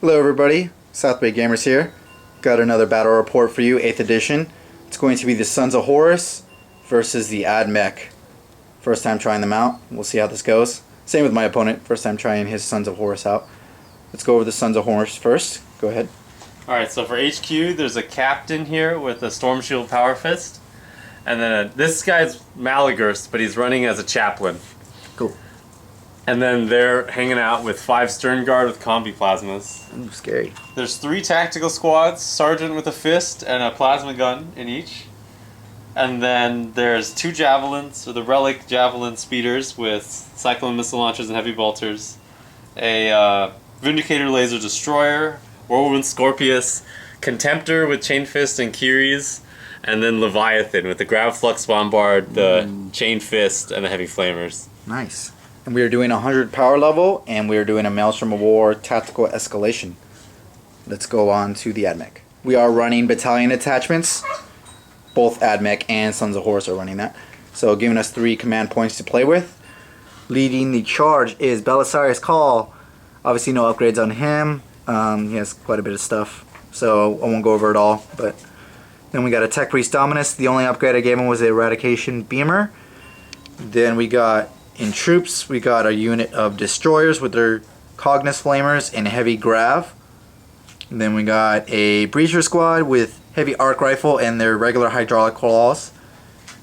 Hello everybody, South Bay Gamers here. Got another battle report for you, 8th edition. It's going to be the Sons of Horus versus the Mech. First time trying them out. We'll see how this goes. Same with my opponent, first time trying his Sons of Horus out. Let's go over the Sons of Horus first. Go ahead. Alright, so for HQ, there's a captain here with a Storm Shield Power Fist. And then this guy's Malagurst, but he's running as a chaplain. Cool. And then they're hanging out with 5 Stern Guard with combi plasmas. Ooh, scary. There's 3 tactical squads, sergeant with a fist and a plasma gun in each. And then there's 2 javelins, or the relic javelin speeders with cyclone missile launchers and heavy bolters. A Vindicator laser destroyer, Whirlwind Scorpius, Contemptor with chain fist and Kyries, and then Leviathan with the Grav Flux Bombard, the chain fist, and the heavy flamers. Nice. And we are doing 100 power level, and we are doing a Maelstrom of War tactical escalation. Let's go on to the Mech. We are running battalion attachments. Both Mech and Sons of Horus are running that. So giving us 3 command points to play with. Leading the charge is Belisarius Call. Obviously no upgrades on him. He has quite a bit of stuff, so I won't go over it all. But then we got a Tech Priest Dominus. The only upgrade I gave him was the Eradication Beamer. Then we got, in troops, we got a unit of destroyers with their Cognis Flamers and heavy grav. And then we got a breacher squad with heavy arc rifle and their regular hydraulic claws.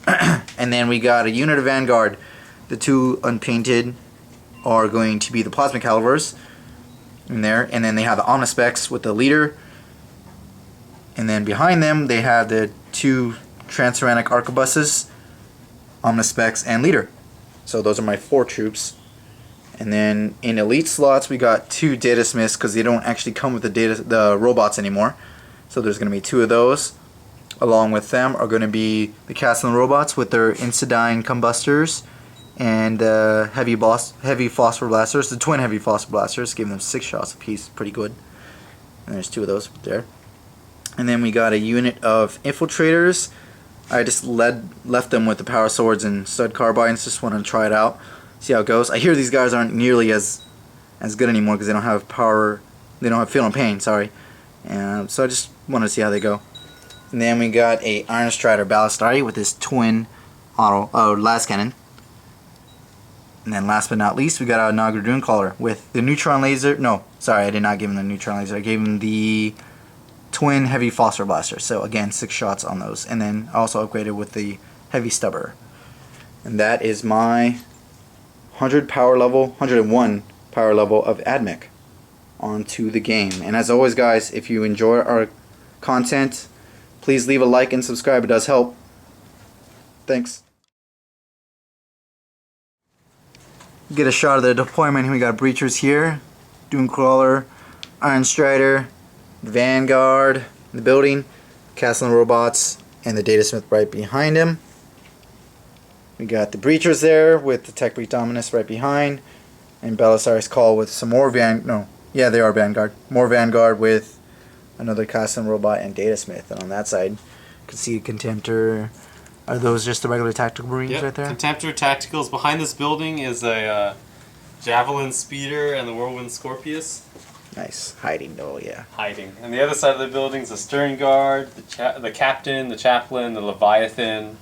And then we got a unit of Vanguard. The 2 unpainted are going to be the plasma calibers in there, and then they have the Omnispecs with the leader. And then behind them they have the 2 Transuranic Arquebuses, Omnispecs, and leader. So those are my 4 troops. And then in elite slots we got 2 data smiths because they don't actually come with the robots anymore. So there's going to be 2 of those. Along with them are going to be the Castellan robots with their Incidine combustors and heavy phosphor blasters, the twin heavy phosphor blasters, giving them 6 shots apiece. Pretty good. And there's 2 of those there. And then we got a unit of infiltrators. I just left them with the power swords and stud carbines. Just want to try it out, see how it goes. I hear these guys aren't nearly as good anymore because they don't have power. They don't have feel and pain. Sorry. So I just want to see how they go. And then we got a Iron Strider Ballistari with his twin auto las cannon. And then last but not least, we got our Naga Caller with the neutron laser. No, sorry, I did not give him the neutron laser. I gave him the twin heavy phosphor blaster. So again, 6 shots on those. And then I also upgraded with the heavy stubber. And that is my 101 power level of Mech onto the game. And as always, guys, if you enjoy our content, please leave a like and subscribe. It does help. Thanks. Get a shot of the deployment. We got breachers here, Doom Crawler, Iron Strider, Vanguard in the building, Castellan robots, and the Data Smith right behind him. We got the breachers there with the Tech Priest Dominus right behind, and Belisarius Call with some more they are Vanguard. More Vanguard with another Castellan robot and Data Smith. And on that side, you can see a Contemptor. Are those just the regular tactical marines right there? Contemptor tacticals. Behind this building is a Javelin Speeder and the Whirlwind Scorpius. Nice. Hiding though, yeah. Hiding. And the other side of the building is the Stern Guard, the Captain, the Chaplain, the Leviathan,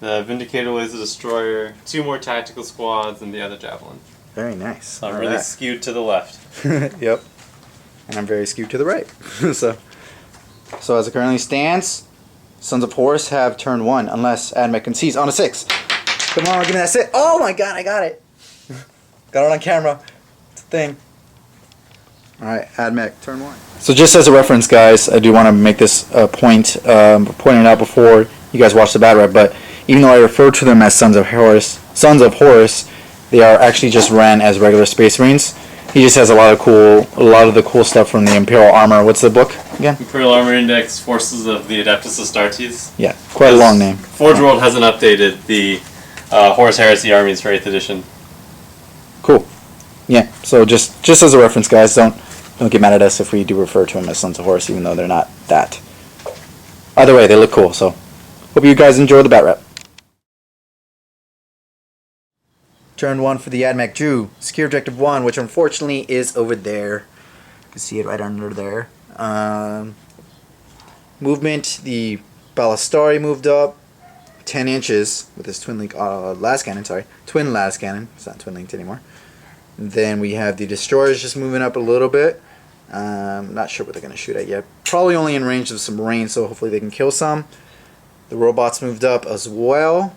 the Vindicator laser destroyer, 2 more tactical squads, and the other Javelin. Very nice. So I'm really skewed to the left. Yep. And I'm very skewed to the right. so as it currently stands, Sons of Horus have turn 1 unless Mech concedes on a 6. Come on, give me that 6. Oh my god, I got it. Got it on camera. It's a thing. Alright, Mech, turn 1. So just as a reference, guys, I do want to make this point, pointing out before you guys watch the battle rep, but even though I refer to them as Sons of Horus, they are actually just ran as regular Space Marines. He just has a lot of the cool stuff from the Imperial Armor. What's the book again? Imperial Armor Index, Forces of the Adeptus Astartes. Yeah, quite a long name. Forge World hasn't updated the Horus Heresy armies for 8th edition. Cool. Yeah, so just as a reference, guys, don't get mad at us if we do refer to them as Sons of Horus, even though they're not that. Either way, they look cool, so hope you guys enjoy the bat rep. Turn 1 for the Mech Drew. Secure Objective 1, which unfortunately is over there. can see it right under there. Movement, the Ballistari moved up 10 inches with his twin link las cannon, sorry. Twin las cannon. It's not twin linked anymore. And then we have the destroyers just moving up a little bit. Not sure what they're going to shoot at yet. Probably only in range of some rain, so hopefully they can kill some. The robots moved up as well.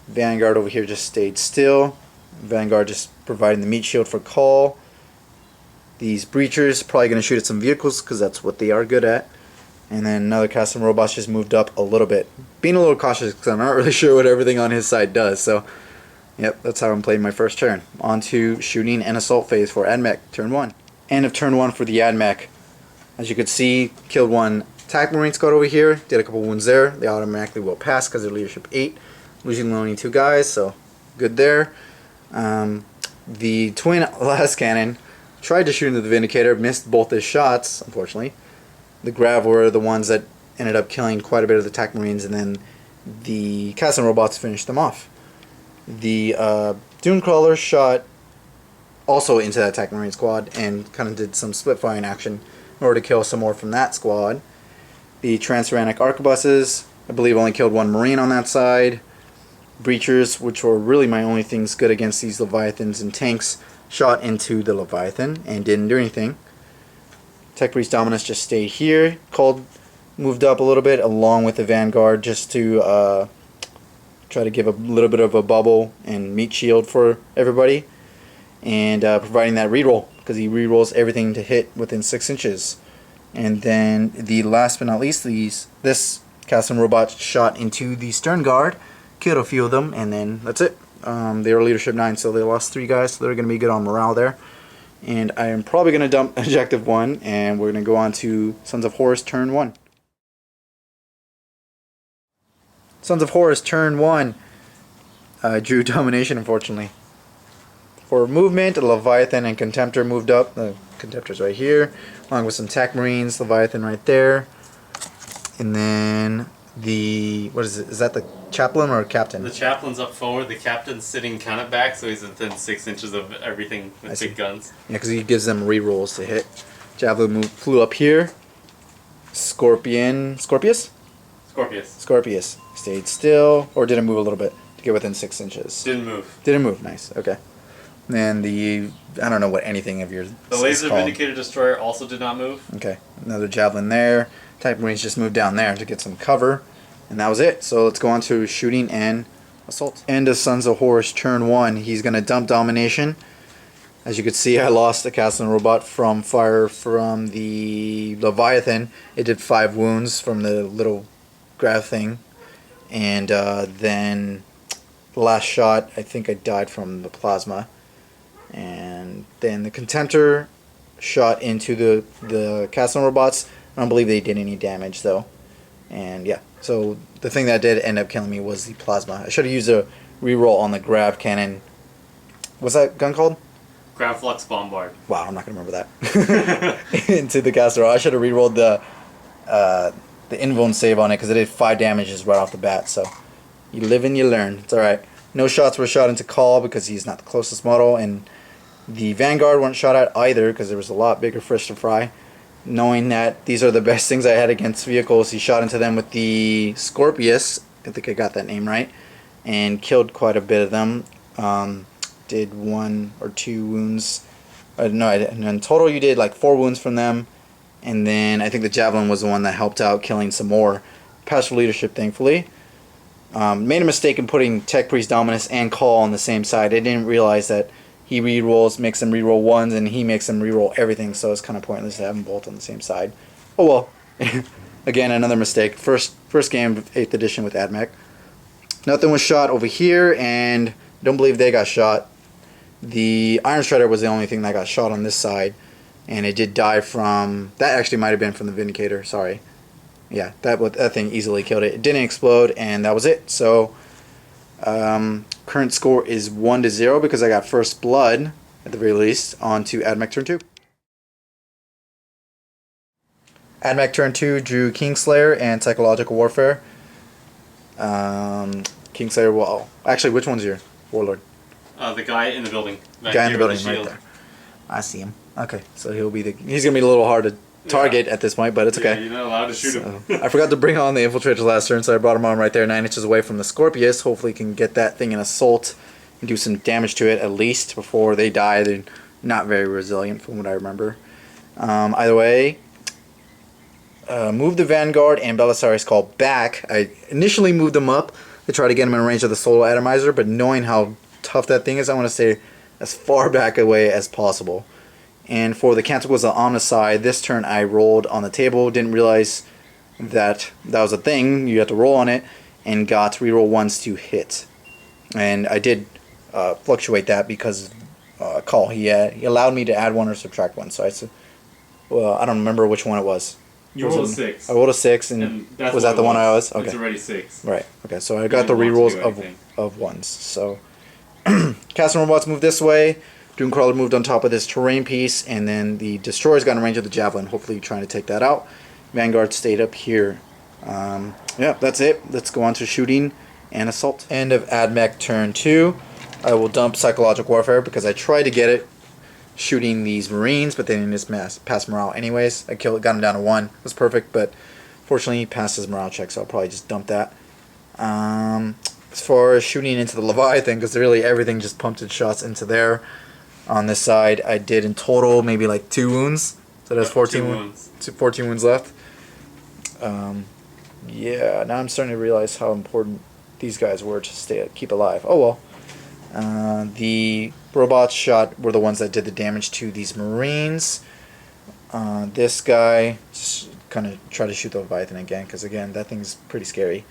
Vanguard over here just stayed still. Vanguard just providing the meat shield for call. These breachers probably going to shoot at some vehicles because that's what they are good at. And then another custom robots just moved up a little bit. Being a little cautious because I'm not really sure what everything on his side does. So, yep, that's how I'm playing my first turn. On to shooting and assault phase for AdMech, turn 1. End of turn 1 for the AdMech. As you can see, killed one attack marine squad over here. Did a couple wounds there. They automatically will pass because they're leadership 8. Losing only 2 guys, so good there. The twin las cannon tried to shoot into the Vindicator, missed both his shots, unfortunately. The Grav were the ones that ended up killing quite a bit of the attack marines, and then the custom robots finished them off. The Dunecrawler shot also into that attack marine squad and kind of did some split firing action in order to kill some more from that squad. The Transuranic arquebuses, I believe, only killed 1 marine on that side. Breachers, which were really my only things good against these Leviathans and tanks, shot into the Leviathan and didn't do anything. Tech Priest Dominus just stayed here. Cold moved up a little bit along with the Vanguard just to try to give a little bit of a bubble and meat shield for everybody. And providing that reroll, because he rerolls everything to hit within 6 inches. And then the last but not least, this custom robot shot into the Stern Guard, killed a few of them, and then that's it. They were leadership 9, so they lost 3 guys, so they're going to be good on morale there. And I am probably going to dump objective 1, and we're going to go on to Sons of Horus turn 1. Sons of Horus turn 1. Drew domination, unfortunately. For movement, Leviathan and Contemptor moved up. The Contemptor's right here, along with some attack marines. Leviathan right there. And then the, what is it? Is that the chaplain or captain? The chaplain's up forward. The captain's sitting kind of back, so he's within 6 inches of everything with big guns. Yeah, because he gives them rerolls to hit. Javelin flew up here. Scorpius stayed still, or did it move a little bit to get within 6 inches? Didn't move. Didn't move. Nice. Okay. And the, I don't know what anything of yours. The laser Vindicator Destroyer also did not move. Okay. Another javelin there. Type Marines just moved down there to get some cover. And that was it. So let's go on to shooting and assault. End of Sons of Horus turn 1. He's going to dump domination. As you can see, I lost the Castle Robot from fire from the Leviathan. It did 5 wounds from the little grav thing. And then the last shot, I think I died from the plasma. And then the Contemptor shot into the Castle Robots. I don't believe they did any damage though. And yeah, so the thing that did end up killing me was the plasma. I should have used a reroll on the Grav cannon. What's that gun called? Grav Flux Bombard. Wow, I'm not gonna remember that. Into the Castle. I should have rerolled the invuln save on it because it did 5 damages right off the bat. So you live and you learn. It's all right. No shots were shot into Call because he's not the closest model, and the Vanguard weren't shot at either because there was a lot bigger fish to fry. Knowing that these are the best things I had against vehicles, he shot into them with the Scorpius. I think I got that name right, and killed quite a bit of them. Did 1 or 2 wounds. No, in total you did like 4 wounds from them, and then I think the Javelin was the one that helped out killing some more. Passed for leadership, thankfully. Made a mistake in putting Tech Priest Dominus and Call on the same side. I didn't realize that he rerolls, makes them reroll 1s, and he makes them reroll everything, so it's kind of pointless to have them both on the same side. Oh well. Again, another mistake. First game of 8th edition with AdMech. Nothing was shot over here, and I don't believe they got shot. The Iron Strider was the only thing that got shot on this side, and it did die from... That actually might have been from the Vindicator, sorry. Yeah, that thing easily killed it. It didn't explode, and that was it. So, current score is 1-0 because I got first blood, at the very least, on to AdMech turn 2. AdMech turn 2 drew Kingslayer and Psychological Warfare. Kingslayer, well, actually, which one's your Warlord? The guy in the building. Guy in the building, right there. I see him. Okay, so he's gonna be a little hard to target at this point, but it's okay. Yeah, you're not allowed to shoot him. I forgot to bring on the infiltrators last turn, so I brought him on right there, 9 inches away from the Scorpius. Hopefully, can get that thing in assault and do some damage to it at least before they die. They're not very resilient, from what I remember. Either way, move the Vanguard and Belisarius Call back. I initially moved them up to try to get him in range of the Soul Atomizer, but knowing how tough that thing is, I want to stay as far back away as possible. And for the Canticles of Omnicide, this turn I rolled on the table, didn't realize that that was a thing, you have to roll on it, and got reroll ones to hit. And I did fluctuate that because call. He allowed me to add one or subtract one, so I said, well, I don't remember which one it was. You rolled a 6. I rolled a 6, and that's was that the one I was? Okay. It's already 6. Right, okay, so I got the rerolls of ones. So, Castle Robots moved this way. Doomcrawler moved on top of this terrain piece, and then the Destroyer's got in range of the Javelin, hopefully trying to take that out. Vanguard stayed up here. Yeah, that's it. Let's go on to shooting and assault. End of Mech Turn 2. I will dump Psychological Warfare because I tried to get it shooting these Marines, but they didn't just pass morale anyways. I got him down to 1. It was perfect, but fortunately he passed his morale check, so I'll probably just dump that. As far as shooting into the Leviathan, because really everything just pumped its shots into there. On this side, I did in total maybe like 2 wounds. So that's 14 wounds. 14 wounds left. Yeah, now I'm starting to realize how important these guys were to keep alive. Oh well. The robots shot were the ones that did the damage to these Marines. This guy just kind of tried to shoot the Leviathan again, because again, that thing's pretty scary.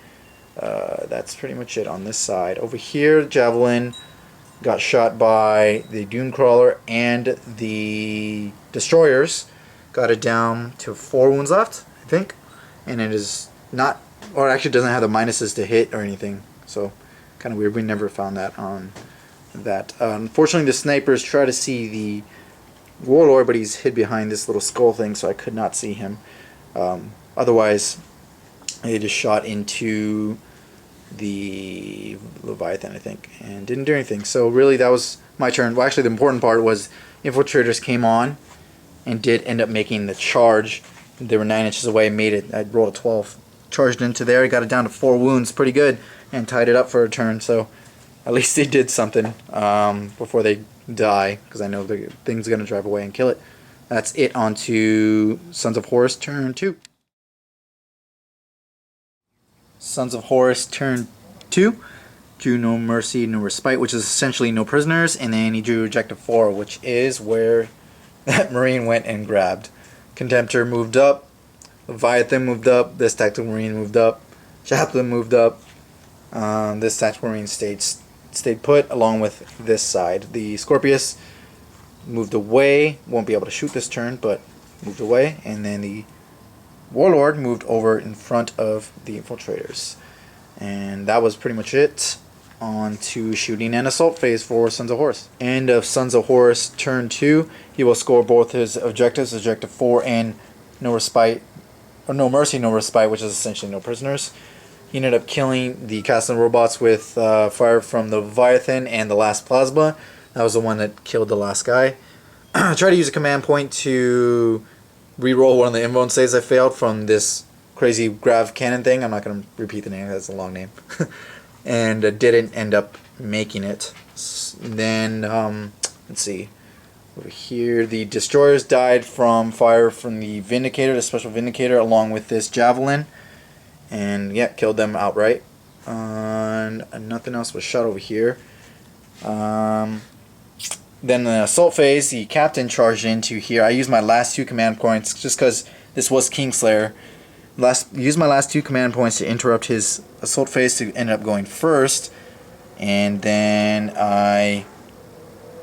That's pretty much it on this side. Over here, Javelin got shot by the Doomcrawler and the Destroyers. Got it down to 4 wounds left, I think. And it is not, or it actually doesn't have the minuses to hit or anything. So, kind of weird. We never found that on that. Unfortunately, the snipers try to see the Warlord, but he's hid behind this little skull thing, so I could not see him. Otherwise, they just shot into the Leviathan, I think, and didn't do anything. So really that was my turn. Well, actually the important part was infiltrators came on and did end up making the charge. They were 9 inches away, made it. I rolled a 12, charged into there, got it down to 4 wounds, pretty good, and tied it up for a turn. So at least they did something before they die, because I know the thing's going to drive away and kill it. That's it. On to Sons of Horus turn 2. Sons of Horus turn 2. Drew No Mercy, No Respite, which is essentially no prisoners, and then he drew Objective 4, which is where that Marine went and grabbed. Contemptor moved up, Leviathan moved up, this Tactical Marine moved up, Chaplain moved up, this Tactical Marine stayed put along with this side. The Scorpius moved away, won't be able to shoot this turn, but moved away, and then the Warlord moved over in front of the infiltrators. And that was pretty much it. On to shooting and assault phase for Sons of Horus. End of Sons of Horus turn 2. He will score both his objectives, Objective 4 and No Respite, or No Mercy, No Respite, which is essentially no prisoners. He ended up killing the Castle robots with fire from the Leviathan and the last plasma. That was the one that killed the last guy. I tried to use a command point to reroll one of the invuln saves I failed from this crazy grav cannon thing. I'm not going to repeat the name, that's a long name. And didn't end up making it. Then, let's see. Over here, the Destroyers died from fire from the Vindicator, the Special Vindicator, along with this Javelin. And, yeah, killed them outright. And nothing else was shot over here. Then the assault phase, the captain charged into here. I used my last 2 command points just because this was Kingslayer. Used my last 2 command points to interrupt his assault phase to end up going first. And then I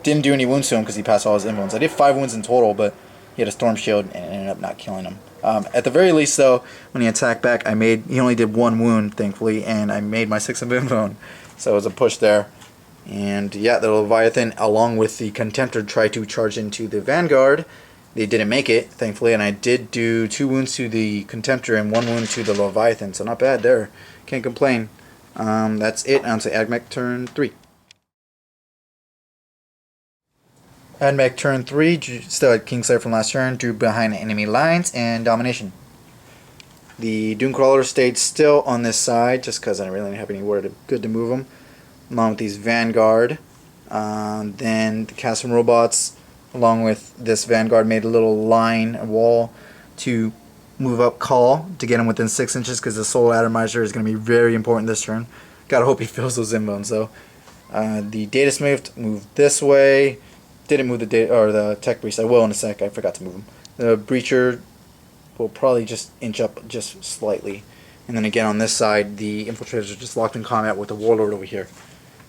didn't do any wounds to him because he passed all his invulns. I did 5 wounds in total, but he had a storm shield and ended up not killing him. At the very least, though, when he attacked back, he only did 1 wound, thankfully, and I made my 6th of invuln. So it was a push there. And yeah, the Leviathan, along with the Contemptor, tried to charge into the Vanguard. They didn't make it, thankfully, and I did do 2 wounds to the Contemptor and 1 wound to the Leviathan, so not bad there. Can't complain. That's it. On to Mech Turn 3. Mech Turn 3, still at Kingslayer from last turn, drew behind enemy lines, and Domination. The Doomcrawler stayed still on this side, just because I didn't really have anywhere good to move them, along with these Vanguard. Then the Custom Robots, along with this Vanguard, made a little line, a wall, to move up Call to get him within 6 inches, because the Soul Atomizer is going to be very important this turn. Gotta hope he fills those inbones though. The Data Smith moved this way. Didn't move the data or the Tech Priest. I will in a sec. I forgot to move him. The Breacher will probably just inch up just slightly. And then again on this side, the Infiltrators are just locked in combat with the Warlord over here.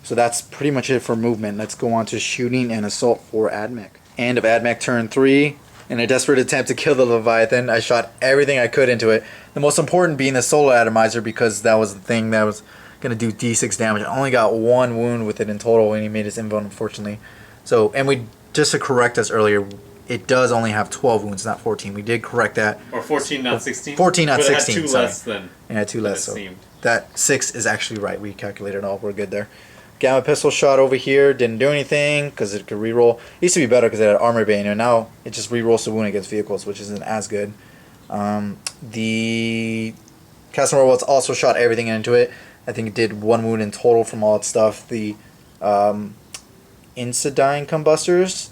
So that's pretty much it for movement. Let's go on to shooting and assault for AdMech. End of AdMech turn 3. In a desperate attempt to kill the Leviathan, I shot everything I could into it. The most important being the Solar Atomizer, because that was the thing that was going to do D6 damage. I only got 1 wound with it in total, and he made his invuln, unfortunately. So, and we, just to correct us earlier, it does only have 12 wounds, not 14. We did correct that. Or 14, not 16? 14, not but 16. It had 2 less than. It had 2 less, so seemed. that 6 is actually right. We calculated it all. We're good there. Gamma Pistol shot over here. Didn't do anything because it could reroll. It used to be better because it had Armor Bane, and now it just rerolls the wound against vehicles, which isn't as good. The Custom Robots also shot everything into it. I think it did 1 wound in total from all its stuff. The Incidine Combustors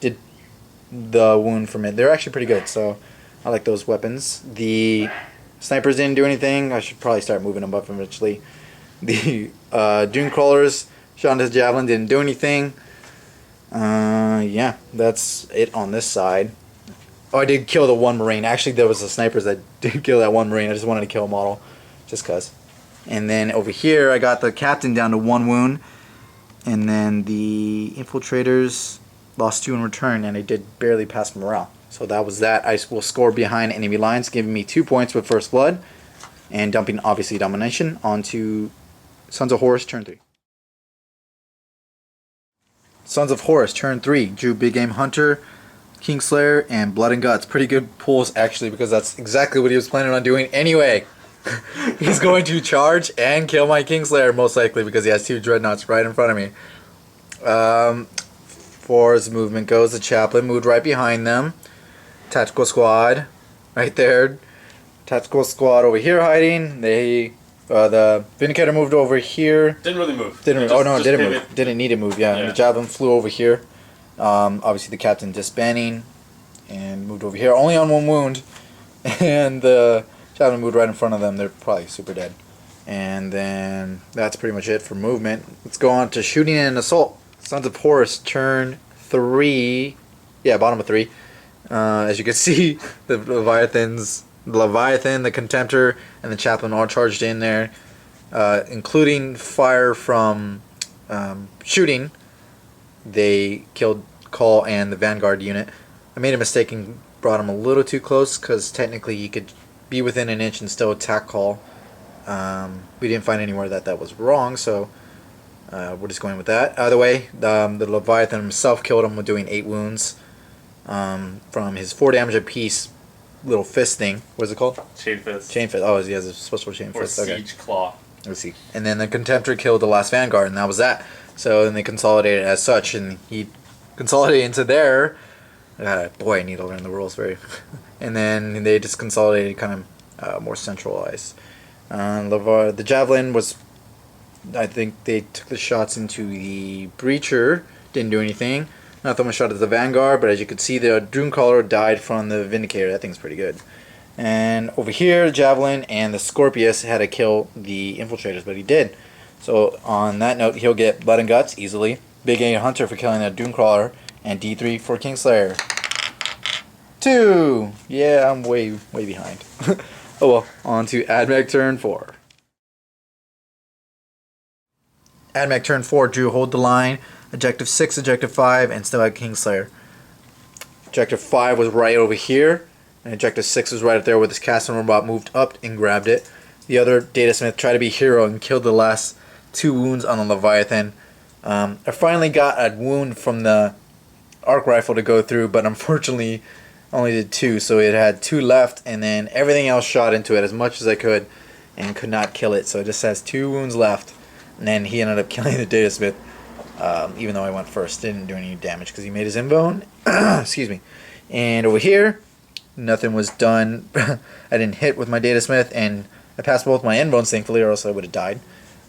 did the wound from it. They're actually pretty good, so I like those weapons. The Snipers didn't do anything. I should probably start moving them up eventually. The Doom Crawlers shot into the Javelin, didn't do anything. Yeah, that's it on this side. Oh, I did kill the 1 Marine. Actually, there was the Snipers that did kill that 1 Marine. I just wanted to kill a model, just cause. And then over here, I got the Captain down to 1 wound. And then the Infiltrators lost 2 in return, and I did barely pass morale. So that was that. I will score behind enemy lines, giving me 2 points with First Blood, and dumping, obviously, Domination onto Sons of Horus, turn 3. Sons of Horus, turn 3. Drew Big Game Hunter, Kingslayer, and Blood and Guts. Pretty good pulls, actually, because that's exactly what he was planning on doing anyway. He's going to charge and kill my Kingslayer, most likely, because he has 2 Dreadnoughts right in front of me. For as movement goes, the Chaplain moved right behind them. Tactical Squad, right there. Tactical Squad over here hiding. The Vindicator moved over here. Didn't really move. Didn't move. Didn't need to move, yeah. Yeah. The Javelin flew over here. Obviously the Captain disbanding and moved over here. Only on 1 wound. And the Javelin moved right in front of them. They're probably super dead. And then that's pretty much it for movement. Let's go on to shooting and assault. Sons of Horus, turn 3. Yeah, bottom of 3. As you can see, the Leviathan, the Contemptor, and the Chaplain all charged in there, including fire from shooting. They killed Call and the Vanguard unit. I made a mistake and brought him a little too close, because technically you could be within an inch and still attack Call. We didn't find anywhere that was wrong, so we're just going with that. Either way, the Leviathan himself killed him with doing 8 wounds from his 4 damage apiece little fist thing. What is it called? Chain Fist. Chain Fist. Oh, he has a special chain fist. Or Siege Claw. Let's see. And then the Contemptor killed the last Vanguard, and that was So then they consolidated as such, and he consolidated into there. Boy, I need to learn the rules very. And then they just consolidated kind of more centralized. The Javelin was, I think they took the shots into the Breacher, didn't do anything. Not that much shot at the Vanguard, but as you can see, the Doomcaller died from the Vindicator. That thing's pretty good. And over here, the Javelin and the Scorpius had to kill the Infiltrators, but he did. So on that note, he'll get Blood and Guts easily. Big A Hunter for killing that Doomcrawler, and D3 for Kingslayer. 2! Yeah, I'm way behind. Oh well, on to AdMech turn 4. AdMech turn 4, Drew hold the line. Objective 6, Objective 5, and still had Kingslayer. Objective 5 was right over here, and Objective 6 was right up there where this Castle Robot moved up and grabbed it. The other Data Smith tried to be hero and killed the last 2 wounds on the Leviathan. I finally got a wound from the arc rifle to go through, but unfortunately only did 2, so it had 2 left, and then everything else shot into it as much as I could and could not kill it, so it just has 2 wounds left. And then he ended up killing the Data Smith. Even though I went first, didn't do any damage because he made his invone. Excuse me. And over here, nothing was done. I didn't hit with my Data Smith, and I passed both my invones, thankfully, or else I would have died.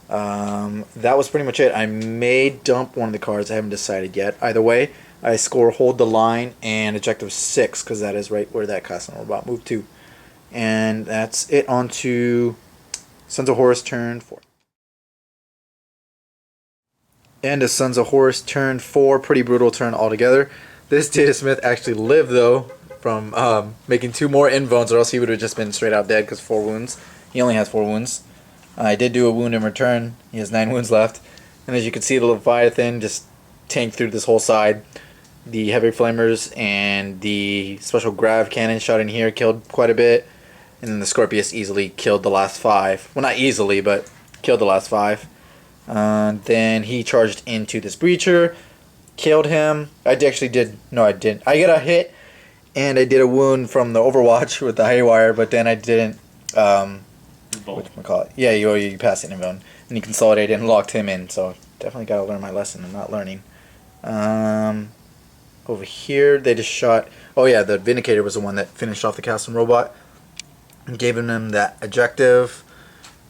That was pretty much it. I may dump one of the cards. I haven't decided yet. Either way, I score Hold the Line and Objective 6, because that is right where that Castle Robot moved to. And that's it. On to Sons of Horus turn 4. And a Sons of Horus turn 4. Pretty brutal turn altogether. This Data Smith actually lived, though, from making 2 more invones, or else he would have just been straight out dead because 4 wounds. He only has 4 wounds. I did do a wound in return. He has 9 wounds left. And as you can see, the Leviathan just tanked through this whole side. The Heavy Flamers and the Special Grav Cannon shot in here, killed quite a bit. And then the Scorpius easily killed the last 5. Well, not easily, but killed the last 5. Then he charged into this Breacher, killed him. I didn't. I got a hit, and I did a wound from the Overwatch with the Haywire, but then I didn't. Whatchamacallit? Yeah, you passed it in invone, and he consolidated and locked him in. So definitely got to learn my lesson. I'm not learning. Over here, they just shot. Oh yeah, the Vindicator was the one that finished off the Castle Robot and gave him that objective.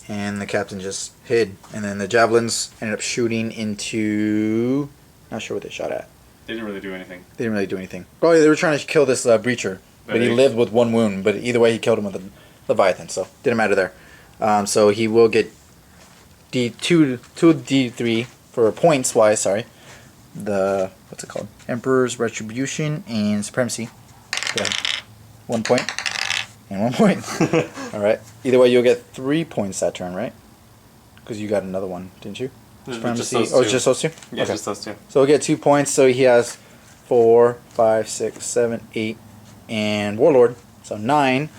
And the captain just hid. And then the javelins ended up shooting into... Not sure what they shot at. They didn't really do anything. They didn't really do anything. Oh, yeah, they were trying to kill this Breacher. But he lived with 1 wound. But either way, he killed him with a Leviathan. So, didn't matter there. So, he will get D2 D3 for points-wise, sorry. The... What's it called? Emperor's Retribution and Supremacy. Yeah. 1 point. And 1 point. Alright. Either way, you'll get 3 points that turn, right? Because you got another one, didn't you? Supremacy. Just it's just those 2? Yeah, okay. just those 2. So we'll get 2 points. So he has 4, 5, 6, 7, 8, and Warlord. So 9.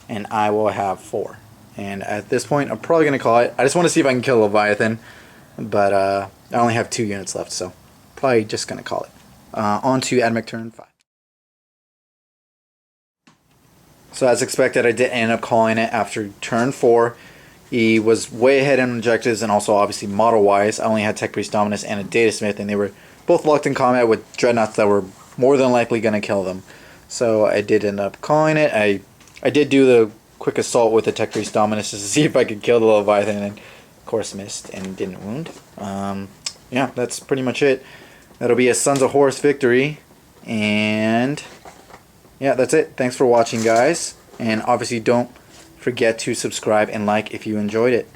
And I will have 4. And at this point, I'm probably going to call it. I just want to see if I can kill Leviathan. But I only have 2 units left, so probably just going to call it. On to Mech Turn 5. So as expected, I did end up calling it after turn 4. He was way ahead in objectives, and also obviously model-wise. I only had Tech Priest Dominus and a Data Smith, and they were both locked in combat with Dreadnoughts that were more than likely going to kill them. So I did end up calling it. I did do the quick assault with the Tech Priest Dominus just to see if I could kill the Leviathan, and of course missed and didn't wound. Yeah, that's pretty much it. That'll be a Sons of Horus victory, and... yeah, that's it. Thanks for watching, guys. And obviously don't forget to subscribe and like if you enjoyed it.